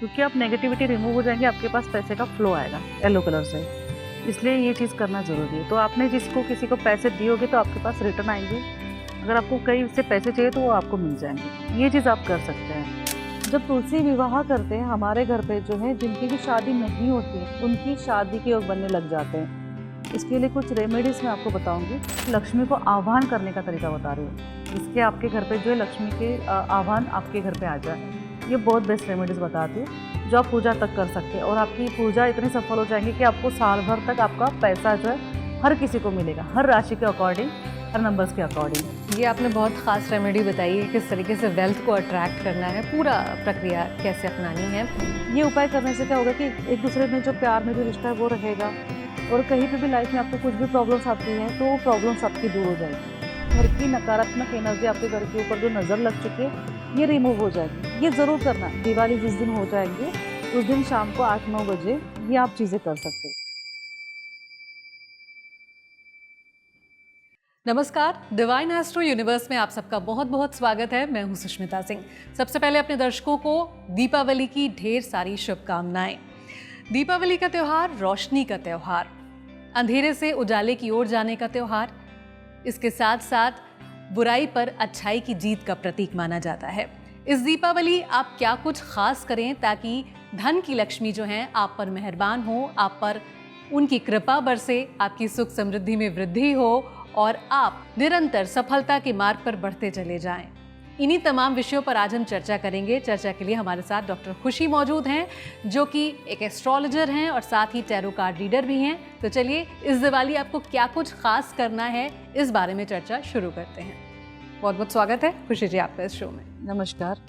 क्योंकि आप negativity remove हो जाएंगे, आपके पास पैसे का फ्लो आएगा येलो कलर से। इसलिए ये चीज़ करना ज़रूरी है। तो आपने जिसको किसी को पैसे दिए होंगे तो आपके पास रिटर्न आएंगे। अगर आपको कहीं से पैसे चाहिए तो वो आपको मिल जाएंगे। ये चीज़ आप कर सकते हैं। जब तुलसी विवाह करते हैं हमारे घर पे जो है, जिनकी भी शादी नहीं होती उनकी शादी के योग बनने लग जाते हैं। इसके लिए कुछ रेमेडीज़ मैं आपको बताऊंगी। लक्ष्मी को आह्वान करने का तरीका बता रही हूँ, जिसके आपके घर पे जो है लक्ष्मी के आह्वान आपके घर पे आ जाए। ये बहुत बेस्ट रेमेडीज़ बताती हूँ जो आप पूजा तक कर सकते हैं, और आपकी पूजा इतनी सफल हो जाएंगी कि आपको साल भर तक आपका पैसा जो है हर किसी को मिलेगा, हर राशि के अकॉर्डिंग, हर नंबर्स के अकॉर्डिंग। ये आपने बहुत ख़ास रेमेडी बताई है, किस तरीके से वेल्थ को अट्रैक्ट करना है, पूरा प्रक्रिया कैसे अपनानी है। ये उपाय करने से क्या होगा कि एक दूसरे में जो प्यार में जो रिश्ता है वो रहेगा, और कहीं पे भी लाइफ में आपको कुछ भी प्रॉब्लम्स आती हैं तो वो प्रॉब्लम्स आपकी दूर हो जाएगी। घर की नकारात्मक एनर्जी आपके घर के ऊपर जो नज़र लग चुकी है ये रिमूव हो जाएगी। ये ज़रूर करना। दिवाली जिस दिन हो जाएगी उस दिन शाम को 8-9 बजे ये आप चीज़ें कर सकते हो। नमस्कार, डिवाइन एस्ट्रो यूनिवर्स में आप सबका बहुत बहुत स्वागत है। मैं हूं सुष्मिता सिंह। सबसे पहले अपने दर्शकों को दीपावली की ढेर सारी शुभकामनाएं। दीपावली का त्यौहार रोशनी का त्यौहार, अंधेरे से उजाले की ओर जाने का त्यौहार, इसके साथ साथ बुराई पर अच्छाई की जीत का प्रतीक माना जाता है। इस दीपावली आप क्या कुछ खास करें ताकि धन की लक्ष्मी जो है आप पर मेहरबान हो, आप पर उनकी कृपा बरसे, आपकी सुख समृद्धि में वृद्धि हो और आप निरंतर सफलता के मार्ग पर बढ़ते चले जाएं। इन्हीं तमाम विषयों पर आज हम चर्चा करेंगे। चर्चा के लिए हमारे साथ डॉक्टर खुशी मौजूद हैं, जो कि एक एस्ट्रोलॉजर हैं और साथ ही टैरो कार्ड रीडर भी हैं। तो चलिए इस दिवाली आपको क्या कुछ खास करना है, इस बारे में चर्चा शुरू करते हैं। बहुत बहुत स्वागत है खुशी जी आपका इस शो में। नमस्कार।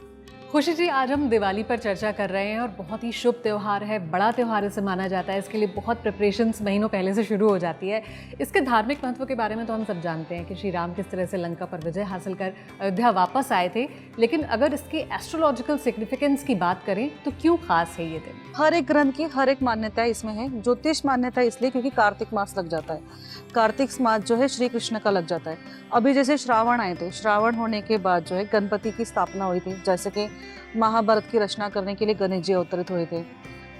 खुशी जी, आज हम दिवाली पर चर्चा कर रहे हैं और बहुत ही शुभ त्यौहार है, बड़ा त्यौहार इसे माना जाता है। इसके लिए बहुत प्रिपरेशंस महीनों पहले से शुरू हो जाती है। इसके धार्मिक महत्व के बारे में तो हम सब जानते हैं कि श्री राम किस तरह से लंका पर विजय हासिल कर अयोध्या वापस आए थे, लेकिन अगर इसके एस्ट्रोलॉजिकल सिग्निफिकेंस की बात करें तो क्यों खास है ये दिन? हर एक ग्रंथ की हर एक मान्यता इसमें है। ज्योतिष मान्यता इसलिए क्योंकि कार्तिक मास लग जाता है। कार्तिक मास जो है श्री कृष्ण का लग जाता है। अभी जैसे श्रावण आए थे, श्रावण होने के बाद जो है गणपति की स्थापना हुई थी। जैसे कि महाभारत की रचना करने के लिए गणेश जी अवतरित हुए थे,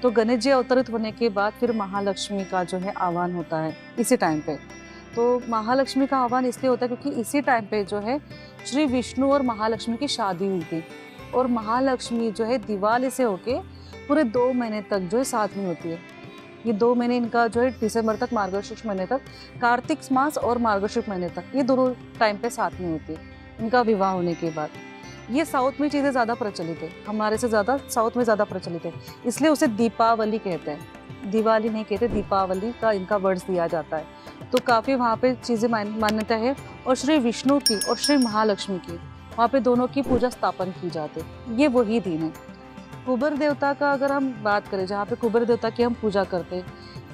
तो गणेश जी अवतरित होने के बाद फिर महालक्ष्मी का जो है आह्वान होता है इसी टाइम पे। तो महालक्ष्मी का आह्वान इसलिए होता है क्योंकि इसी टाइम पे जो है श्री विष्णु और महालक्ष्मी की शादी हुई थी, और महालक्ष्मी जो है दिवाली से होके पूरे 2 महीने तक जो है साथ में होती है। ये 2 महीने इनका जो है दिसंबर तक, मार्गशीर्ष महीने तक, कार्तिक मास और मार्गशीर्ष महीने तक, ये दोनों टाइम पे साथ में होती है इनका विवाह होने के बाद। ये साउथ में चीज़ें ज़्यादा प्रचलित है, हमारे से ज़्यादा साउथ में ज़्यादा प्रचलित है, इसलिए उसे दीपावली कहते हैं। दिवाली नहीं कहते, दीपावली का इनका वर्ड्स दिया जाता है। तो काफ़ी वहाँ पे चीज़ें मान्यता है। और श्री विष्णु की और श्री महालक्ष्मी की वहाँ पे दोनों की पूजा स्थापन की जाती है। ये वही दिन है। कुबेर देवता का अगर हम बात करें, जहाँ पे कुबेर देवता की हम पूजा करते हैं,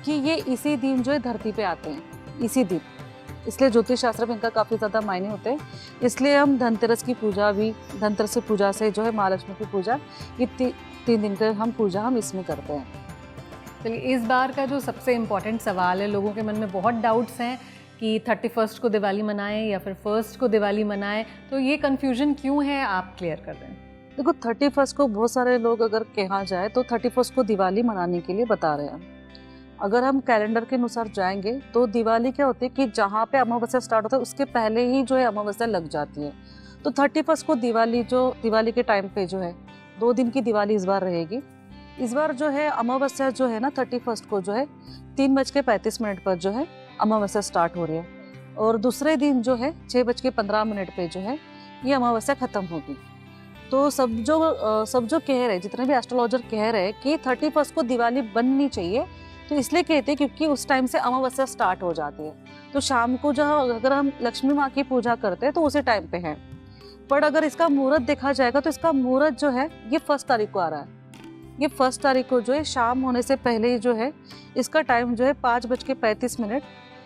कि ये इसी दिन जो है धरती पे आते हैं, इसी दिन, इसलिए ज्योतिष शास्त्र में इनका काफ़ी ज़्यादा मायने होते हैं। इसलिए हम धनतेरस की पूजा भी, धनतेरस पूजा से जो है महालक्ष्मी की पूजा, ये 3 दिन का हम पूजा हम इसमें करते हैं। चलिए, इस बार का जो सबसे इम्पोर्टेंट सवाल है, लोगों के मन में बहुत डाउट्स हैं कि 31 को दिवाली मनाएं या फिर 1 को दिवाली मनाएं, तो ये कन्फ्यूजन क्यों है, आप क्लियर कर दें। देखो, 31 को बहुत सारे लोग अगर कहा जाए तो 31 को दिवाली मनाने के लिए बता रहे हैं। अगर हम कैलेंडर के अनुसार जाएंगे तो दिवाली क्या होती है कि जहाँ पे अमावस्या स्टार्ट होता है उसके पहले ही जो है अमावस्या लग जाती है। तो 31 को दिवाली के टाइम पे जो है 2 दिन की दिवाली इस बार रहेगी। इस बार जो है अमावस्या जो है ना 31 को जो है 3:35 पर जो है अमावस्या स्टार्ट हो रही है, और दूसरे दिन जो है 6:15 पे जो है ये अमावस्या खत्म होगी। तो सब जो कह रहे, जितने भी एस्ट्रोलॉजर कह रहे हैं कि 31 को दिवाली बननी चाहिए, तो इसलिए कहते हैं क्योंकि उस टाइम से अमावस्या स्टार्ट हो जाती है। तो शाम को जो अगर हम लक्ष्मी माँ की पूजा करते हैं तो उसी टाइम पे है। पर अगर इसका मुहूर्त देखा जाएगा तो इसका मुहूर्त जो है ये 1 तारीख को आ रहा है। ये 1 तारीख को जो है शाम होने से पहले ही जो है इसका टाइम जो है 5:35,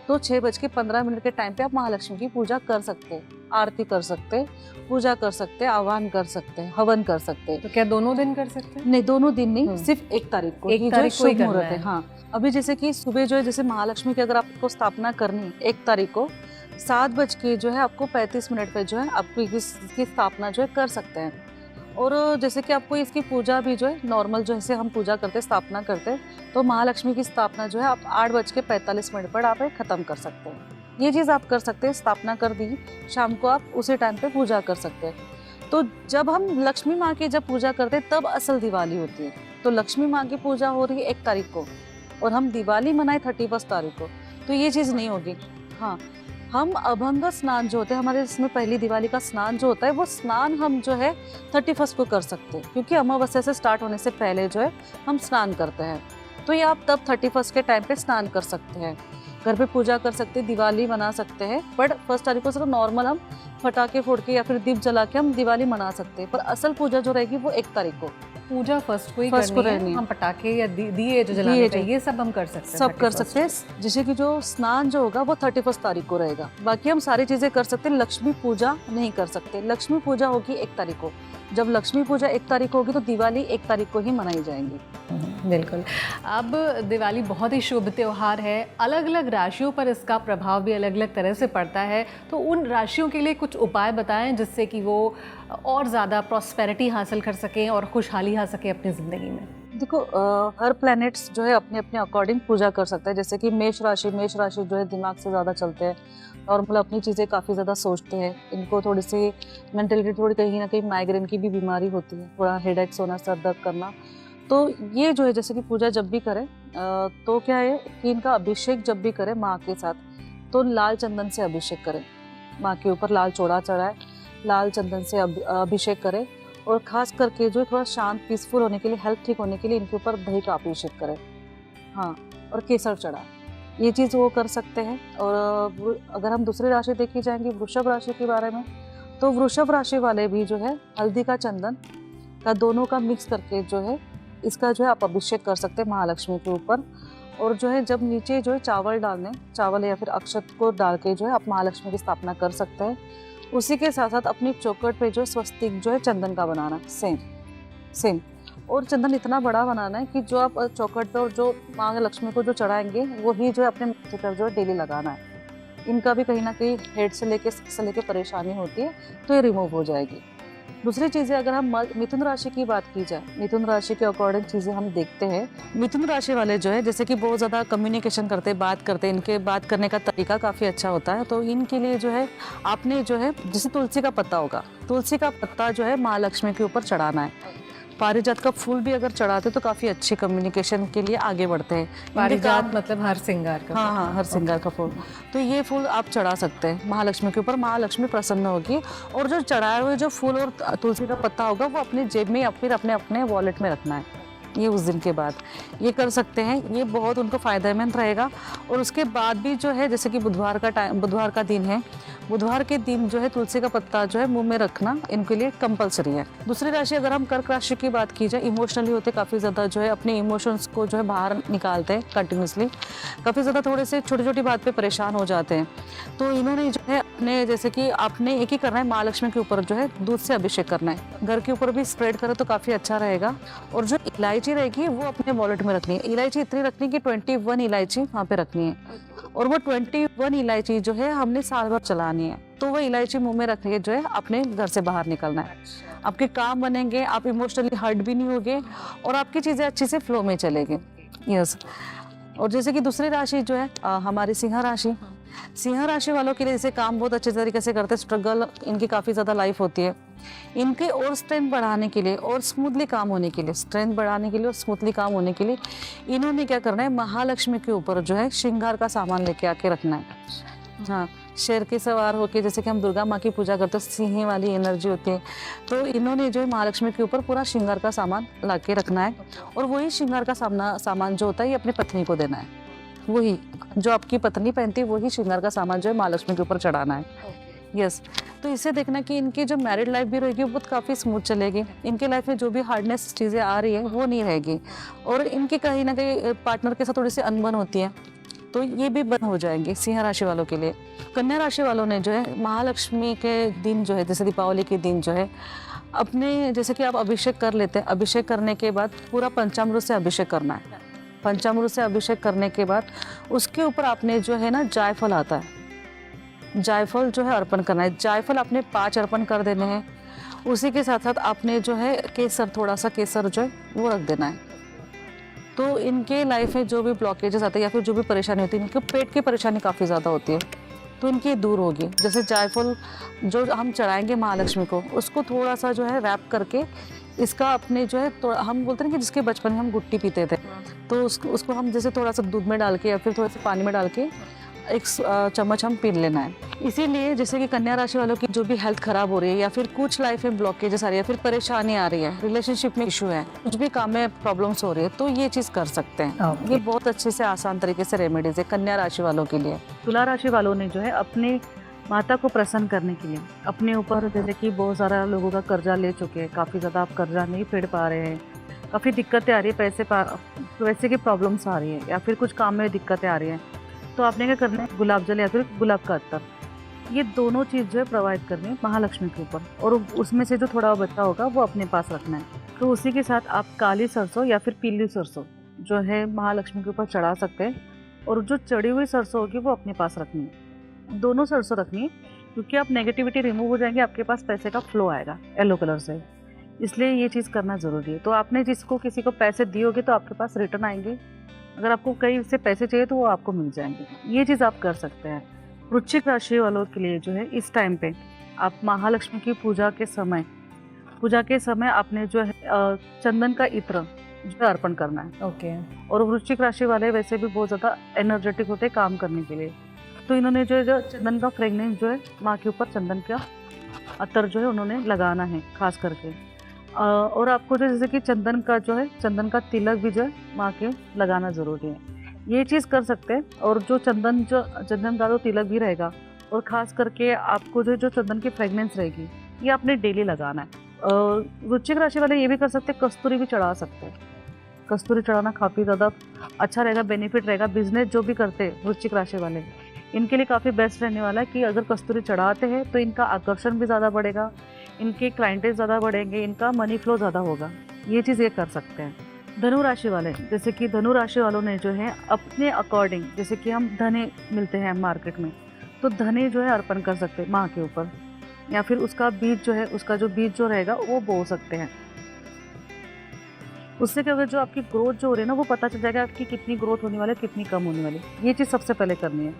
तो 6:15 के टाइम पे आप महालक्ष्मी की पूजा कर सकते हैं, आरती कर सकते हैं, पूजा कर सकते हैं, आह्वान कर सकते हैं, हवन कर सकते हैं। तो क्या दोनों दिन कर सकते हैं? नहीं, दोनों दिन नहीं, सिर्फ 1 तारीख को। 1 तारीख को ही करना है। हाँ, अभी जैसे कि सुबह जो है, जैसे महालक्ष्मी की अगर आपको स्थापना करनी है 1 तारीख को 7 बज के जो है आपको 35 मिनट पे जो है आपको इसकी स्थापना जो है कर सकते हैं। और जैसे कि आपको इसकी पूजा भी जो है नॉर्मल जैसे हम पूजा करते स्थापना करते हैं, तो महालक्ष्मी की स्थापना जो है आप 8:45 पर आप ख़त्म कर सकते हैं। ये चीज़ आप कर सकते हैं, स्थापना कर दी, शाम को आप उसी टाइम पे पूजा कर सकते हैं। तो जब हम लक्ष्मी माँ की जब पूजा करते हैं तब असल दिवाली होती है। तो लक्ष्मी माँ की पूजा हो रही है 1 तारीख को और हम दिवाली मनाए 31 तारीख को, तो ये चीज़ नहीं होगी। हाँ, हम अभंग स्नान जो होते हैं हमारे, इसमें पहली दिवाली का स्नान जो होता है वो स्नान हम जो है 31 को कर सकते हैं, क्योंकि अमावस्या से स्टार्ट होने से पहले जो है हम स्नान करते हैं। तो ये आप तब 31 के टाइम पे स्नान कर सकते हैं, घर पे पूजा कर सकते हैं, दिवाली मना सकते हैं। बट 1 तारीख को सिर्फ नॉर्मल हम पटाखे फोड़ के या फिर दीप जला के हम दिवाली मना सकते हैं, पर असल पूजा जो रहेगी वो 1 तारीख को। पूजा फर्स्ट को ही फर्स्ट को करनी रहनी है, है। हम पटाखे या दिए जो जलाने दिए हैं जो- ये सब हम कर सकते हैं, सब कर 31st सकते हैं। जैसे कि जो स्नान जो होगा वो 31 तारीख को रहेगा, बाकी हम सारी चीज़ें कर सकते हैं। लक्ष्मी पूजा नहीं कर सकते, लक्ष्मी पूजा होगी 1 तारीख को। जब लक्ष्मी पूजा 1 तारीख को होगी तो दिवाली 1 तारीख को ही मनाई जाएंगी। बिल्कुल। अब दिवाली बहुत ही शुभ त्यौहार है, अलग अलग राशियों पर इसका प्रभाव भी अलग अलग तरह से पड़ता है, तो उन राशियों के लिए कुछ उपाय बताएं जिससे कि वो और ज़्यादा प्रॉस्पेरिटी हासिल कर सकें और खुशहाली आ सके अपनी ज़िंदगी में। देखो हर प्लैनेट्स जो है अपने अपने अकॉर्डिंग पूजा कर सकता है। जैसे कि मेष राशि जो है दिमाग से ज़्यादा चलते हैं और मतलब अपनी चीज़ें काफ़ी ज़्यादा सोचते हैं, इनको थोड़ी सी मेंटलिटी थोड़ी कहीं ना कहीं माइग्रेन की भी बीमारी होती है, थोड़ा हेडेक्स होना, सर दर्द करना। तो ये जो है जैसे कि पूजा जब भी करें तो क्या है कि इनका अभिषेक जब भी करें माँ के साथ, तो लाल चंदन से अभिषेक करें, माँ के ऊपर लाल चौड़ा चढ़ाए, लाल चंदन से अभिषेक करें। और ख़ास करके जो थोड़ा शांत पीसफुल होने के लिए, हेल्थ ठीक होने के लिए इनके ऊपर दही का अभिषेक करें। हाँ, और केसर चढ़ाए, ये चीज़ वो कर सकते हैं। और अगर हम दूसरी राशि देखी जाएंगी वृषभ राशि के बारे में, तो वृषभ राशि वाले भी जो है हल्दी का चंदन का दोनों का मिक्स करके जो है इसका जो है आप अभिषेक कर सकते हैं महालक्ष्मी के ऊपर। और जो है जब नीचे जो है चावल डालने, चावल या फिर अक्षत को डाल के जो है आप महालक्ष्मी की स्थापना कर सकते हैं। उसी के साथ साथ अपनी चौखट पे जो स्वस्तिक जो है चंदन का बनाना है, सेम। और चंदन इतना बड़ा बनाना है कि जो आप चौखट पे और जो माँ लक्ष्मी को जो चढ़ाएंगे वही जो है अपने माथे पर जो है डेली लगाना है। इनका भी कहीं ना कहीं हेड से लेके परेशानी होती है, तो ये रिमूव हो जाएगी। दूसरी चीज़ें अगर हम मिथुन राशि की बात की जाए, मिथुन राशि के अकॉर्डिंग चीज़ें हम देखते हैं। मिथुन राशि वाले जो है जैसे कि बहुत ज़्यादा कम्युनिकेशन करते हैं, बात करते हैं, इनके बात करने का तरीका काफ़ी अच्छा होता है। तो इनके लिए जो है आपने जो है जैसे तुलसी का पत्ता होगा, तुलसी का पत्ता जो है महालक्ष्मी के ऊपर चढ़ाना है। पारिजात का फूल भी अगर चढ़ाते तो काफ़ी अच्छी कम्युनिकेशन के लिए आगे बढ़ते हैं। पारिजात मतलब हर श्रृंगार का? हाँ, हर श्रृंगार का फूल। तो ये फूल आप चढ़ा सकते हैं महालक्ष्मी के ऊपर, महालक्ष्मी प्रसन्न होगी। और जो चढ़ाए हुए जो फूल और तुलसी का पत्ता होगा वो अपनी जेब में या फिर अपने अपने वॉलेट में रखना है, ये उस दिन के बाद ये कर सकते हैं। ये बहुत उनको फ़ायदेमंद रहेगा। और उसके बाद भी जो है जैसे कि बुधवार का दिन है, बुधवार के दिन जो है तुलसी का पत्ता जो है मुंह में रखना इनके लिए कंपलसरी है। दूसरी राशि अगर हम कर्क राशि की बात की जाए, इमोशनली होते काफ़ी ज़्यादा जो है अपने इमोशंस को जो है बाहर निकालते हैं कंटिन्यूसली, काफ़ी ज़्यादा थोड़े से छोटी छोटी बात पे परेशान हो जाते हैं। तो इन्होंने जो है अपने जैसे कि आपने एक ही करना है, महालक्ष्मी के ऊपर जो है दूध से अभिषेक करना है, घर के ऊपर भी स्प्रेड करें तो काफ़ी अच्छा रहेगा। और जो इलायची रहेगी वो अपने वॉलेट में रखनी है, इलायची इतनी रखनी है कि 21 इलायची वहाँ पे रखनी है। और वो 21 इलायची जो है हमने साल भर चलानी है। तो वो इलायची मुंह में रख के जो है अपने घर से बाहर निकलना है। आपके काम बनेंगे, आप इमोशनली हर्ट भी नहीं होगे और आपकी चीज़ें अच्छे से फ्लो में चलेगी। यस। और जैसे कि दूसरी राशि जो है हमारी सिंह राशि वालों के लिए जैसे काम बहुत अच्छे तरीके से करते हैं, स्ट्रगल इनकी काफ़ी ज़्यादा लाइफ होती है। इनके और स्ट्रेंथ बढ़ाने के लिए और स्मूथली काम होने के लिए, स्ट्रेंथ बढ़ाने के लिए और स्मूथली काम होने के लिए इन्होंने क्या करना है, महालक्ष्मी के ऊपर जो है श्रृंगार का सामान लेके आके रखना है। हाँ, शेर के सवार होके, जैसे कि हम दुर्गा माँ की पूजा करते हैं, सिंह वाली एनर्जी होती है, तो इन्होंने जो है महालक्ष्मी के ऊपर पूरा श्रृंगार का सामान ला के रखना है। और वही श्रृंगार का सामान जो होता है ये अपनी पत्नी को देना है। वही जो आपकी पत्नी पहनती है वही श्रृंगार का सामान जो है महालक्ष्मी के ऊपर चढ़ाना है। यस। तो इससे देखना कि इनकी जो मैरिड लाइफ भी रहेगी वो काफ़ी स्मूथ चलेगी, इनके लाइफ में जो भी हार्डनेस चीज़ें आ रही है वो नहीं रहेगी। और इनके कहीं ना कहीं पार्टनर के साथ थोड़ी सी अनबन होती है, तो ये भी बंद हो जाएंगे सिंह राशि वालों के लिए। कन्या राशि वालों ने जो है महालक्ष्मी के दिन जो है जैसे दीपावली के दिन जो है अपने जैसे कि आप अभिषेक कर लेते हैं, अभिषेक करने के बाद पूरा पंचामृत से अभिषेक करना है। पंचामृत से अभिषेक करने के बाद उसके ऊपर आपने जो है ना जायफल आता है, जायफल जो है अर्पण करना है। जायफल आपने 5 अर्पण कर देने हैं। उसी के साथ साथ आपने जो है केसर, थोड़ा सा केसर जो है वो रख देना है। तो इनके लाइफ में जो भी ब्लॉकेजेस आते हैं या फिर जो भी परेशानी होती है, इनके पेट की परेशानी काफ़ी ज़्यादा होती है, तो इनकी दूर होगी। जैसे जायफल जो हम चढ़ाएंगे महालक्ष्मी को, उसको थोड़ा सा जो है रैप करके इसका अपने जो है, तो हम बोलते हैं कि जिसके बचपन में हम गुट्टी पीते थे, तो उसको हम जैसे थोड़ा सा दूध में डाल के या फिर थोड़ा सा पानी में डाल के एक चम्मच हम पी लेना है। इसीलिए जैसे कि कन्या राशि वालों की जो भी हेल्थ खराब हो रही है या फिर कुछ लाइफ में ब्लॉकेजेस आ रही है, फिर परेशानी आ रही है, रिलेशनशिप में इशू है, कुछ भी काम में प्रॉब्लम्स हो रही है, तो ये चीज़ कर सकते हैं। Okay. ये बहुत अच्छे से आसान तरीके से रेमेडीज है कन्या राशि वालों के लिए। तुला राशि वालों ने जो है अपने माता को प्रसन्न करने के लिए अपने ऊपर, जैसे कि बहुत सारा लोगों का कर्जा ले चुके हैं, काफ़ी ज़्यादा आप कर्जा नहीं फेड पा रहे हैं, काफ़ी दिक्कतें आ रही है, पैसे की प्रॉब्लम्स आ रही है या फिर कुछ काम में दिक्कतें आ रही हैं, तो आपने क्या करना है, गुलाब जल या फिर गुलाब का अत्तर, ये दोनों चीज़ जो है प्रोवाइड करनी है महालक्ष्मी के ऊपर, और उसमें से जो थोड़ा बचा होगा वो अपने पास रखना है। तो उसी के साथ आप काली सरसों या फिर पीली सरसों जो है महालक्ष्मी के ऊपर चढ़ा सकते हैं, और जो चढ़ी हुई सरसों होगी वो अपने पास रखनी है। दोनों सरसों रखनी है, क्योंकि आप नेगेटिविटी रिमूव हो जाएंगे, आपके पास पैसे का फ्लो आएगा येलो कलर से, इसलिए ये चीज़ करना ज़रूरी है। तो आपने जिसको किसी को पैसे दिए होगे तो आपके पास रिटर्न आएंगे, अगर आपको कहीं से पैसे चाहिए तो वो आपको मिल जाएंगे। ये चीज़ आप कर सकते हैं। वृश्चिक राशि वालों के लिए जो है इस टाइम पे आप महालक्ष्मी की पूजा के समय आपने जो है चंदन का इत्र जो है अर्पण करना है। ओके। और वृश्चिक राशि वाले वैसे भी बहुत ज़्यादा एनर्जेटिक होते हैं काम करने के लिए, तो इन्होंने जो है चंदन का फ्रेगनेंस जो है माँ के ऊपर चंदन का अतर जो है उन्होंने लगाना है खास करके। और आपको जो जैसे कि चंदन का तिलक भी जो है माँ के लगाना ज़रूरी है। ये चीज़ कर सकते हैं। और जो चंदन का जो तिलक भी रहेगा, और ख़ास करके आपको जो चंदन की फ्रेगनेंस रहेगी, ये आपने डेली लगाना है। वृश्चिक राशि वाले ये भी कर सकते हैं, कस्तूरी भी चढ़ा सकते हैं। कस्तूरी चढ़ाना काफ़ी ज़्यादा अच्छा रहेगा, बेनिफिट रहेगा। बिजनेस जो भी करते हैं वृश्चिक राशि वाले, इनके लिए काफ़ी बेस्ट रहने वाला है कि अगर कस्तूरी चढ़ाते हैं तो इनका आकर्षण भी ज़्यादा बढ़ेगा, इनके क्लाइंटेज ज़्यादा बढ़ेंगे, इनका मनी फ्लो ज़्यादा होगा। ये चीज़ ये कर सकते हैं। धनु राशि वाले, जैसे कि धनु राशि वालों ने जो है अपने अकॉर्डिंग, जैसे कि हम धने मिलते हैं मार्केट में, तो धने जो है अर्पण कर सकते हैं माँ के ऊपर, या फिर उसका बीज जो रहेगा वो बो सकते हैं। उससे क्या होगा, जो आपकी ग्रोथ जो हो रही है ना, वो पता चल जाएगा आपकी कितनी ग्रोथ होने वाली है, कितनी कम होने वाली है। ये चीज़ सबसे पहले करनी है।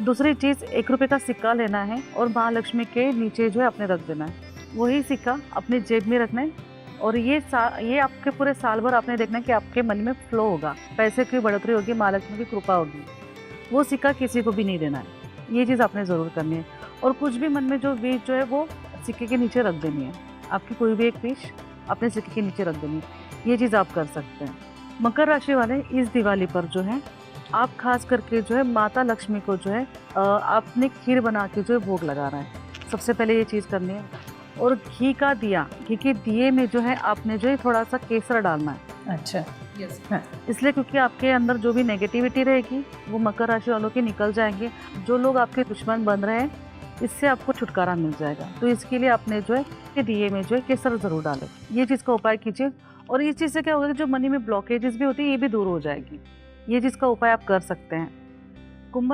दूसरी चीज़, 1 रुपये का सिक्का लेना है और महालक्ष्मी के नीचे जो है अपने रख देना है। वही सिक्का अपने जेब में रखना है, और ये आपके पूरे साल भर आपने देखना है कि आपके मन में फ्लो होगा, पैसे की बढ़ोतरी होगी, महालक्ष्मी की कृपा होगी। वो सिक्का किसी को भी नहीं देना है, ये चीज़ आपने ज़रूर करनी है। और कुछ भी मन में जो बीज जो है वो सिक्के के नीचे रख देनी है। आपकी कोई भी एक बीज अपने सिक्के के नीचे रख देनी है, ये चीज़ आप कर सकते हैं। मकर राशि वाले, इस दिवाली पर जो है आप खास करके जो है माता लक्ष्मी को जो है आपने खीर बना के जो है भोग लगाना है। सबसे पहले ये चीज़ करनी है। और घी के दिए में जो है आपने जो है थोड़ा सा केसर डालना है। अच्छा। यस। इसलिए क्योंकि आपके अंदर जो भी नेगेटिविटी रहेगी वो मकर राशि वालों की निकल जाएंगे। जो लोग आपके दुश्मन बन रहे हैं, इससे आपको छुटकारा मिल जाएगा। तो इसके लिए आपने जो है दिए में जो है केसर ज़रूर डालें। ये चीज़ का उपाय कीजिए, और इस चीज़ से क्या होगा कि जो मनी में ब्लॉकेजेस भी होती है ये भी दूर हो जाएगी। ये चीज़ का उपाय आप कर सकते हैं। कुंभ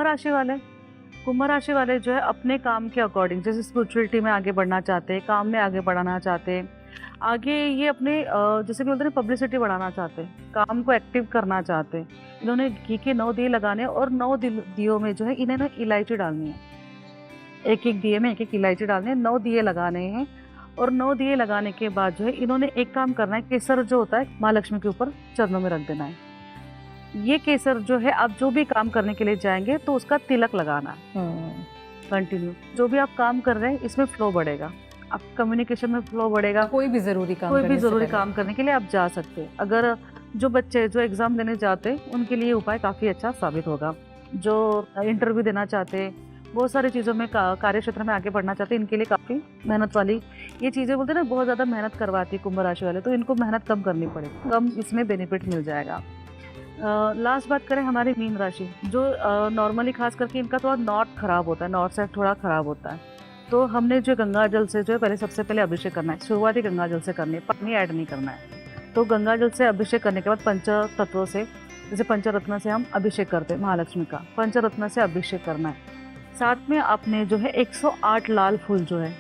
राशि वाले जो है अपने काम के अकॉर्डिंग, जैसे स्पिरिचुअलिटी में आगे बढ़ना चाहते हैं, काम में आगे बढ़ाना चाहते हैं, आगे ये अपने जैसे कि बोलते हैं पब्लिसिटी बढ़ाना चाहते हैं, काम को एक्टिव करना चाहते हैं। इन्होंने घी के 9 दिए लगाने, और 9 दियों में जो है इन्हें इलायची डालनी है। एक दिए में एक इलायची डालनी है, 9 दिए लगाने हैं। और 9 दिए लगाने के बाद जो है इन्होंने एक काम करना है, केसर जो होता है महालक्ष्मी के ऊपर चरणों में रख देना है। ये केसर जो है आप जो भी काम करने के लिए जाएंगे तो उसका तिलक लगाना है कंटिन्यू। जो भी आप काम कर रहे हैं इसमें फ्लो बढ़ेगा, आप कम्युनिकेशन में फ्लो बढ़ेगा। कोई भी ज़रूरी काम करने के लिए आप जा सकते हैं। अगर जो बच्चे जो एग्ज़ाम देने जाते हैं उनके लिए उपाय काफ़ी अच्छा साबित होगा। जो इंटरव्यू देना चाहते हैं, बहुत सारी चीज़ों में कार्य क्षेत्र में आगे बढ़ना चाहते हैं, इनके लिए काफ़ी मेहनत वाली ये चीज़ें बोलते हैं ना, बहुत ज़्यादा मेहनत करवाती है कुंभ राशि वाले, तो इनको मेहनत कम करनी पड़ेगी, कम इसमें बेनिफिट मिल जाएगा। लास्ट बात करें हमारी मीन राशि, जो नॉर्मली खास करके इनका थोड़ा नॉर्थ खराब होता है, नॉर्थ साइड थोड़ा खराब होता है। तो हमने जो गंगा जल से जो है सबसे पहले अभिषेक करना है। शुरुआती गंगा जल से करनी है, पानी ऐड नहीं करना है। तो गंगा जल से अभिषेक करने के बाद पंच तत्वों से, जैसे पंचरत्न से हम अभिषेक करते हैं महालक्ष्मी का, पंचरत्न से अभिषेक करना है। साथ में आपने जो है 108 लाल फूल जो है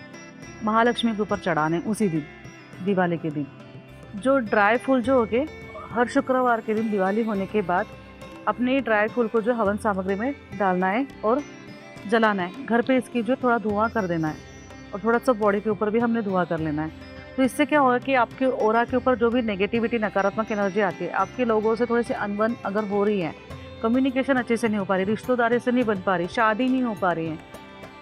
महालक्ष्मी के ऊपर चढ़ाने उसी दिन, दिवाली के दिन। जो ड्राई फूल जो हो गए, हर शुक्रवार के दिन दिवाली होने के बाद अपने ड्राई फूल को जो हवन सामग्री में डालना है और जलाना है। घर पे इसकी जो थोड़ा धुआं कर देना है और थोड़ा सा बॉडी के ऊपर भी हमने धुआं कर लेना है। तो इससे क्या होगा कि आपके ऑरा के ऊपर जो भी नेगेटिविटी, नकारात्मक एनर्जी आती है, आपके लोगों से थोड़ी सी अनबन अगर हो रही है, कम्युनिकेशन अच्छे से नहीं हो पा रही, रिश्तेदारी से नहीं बन पा रही, शादी नहीं हो पा रही है,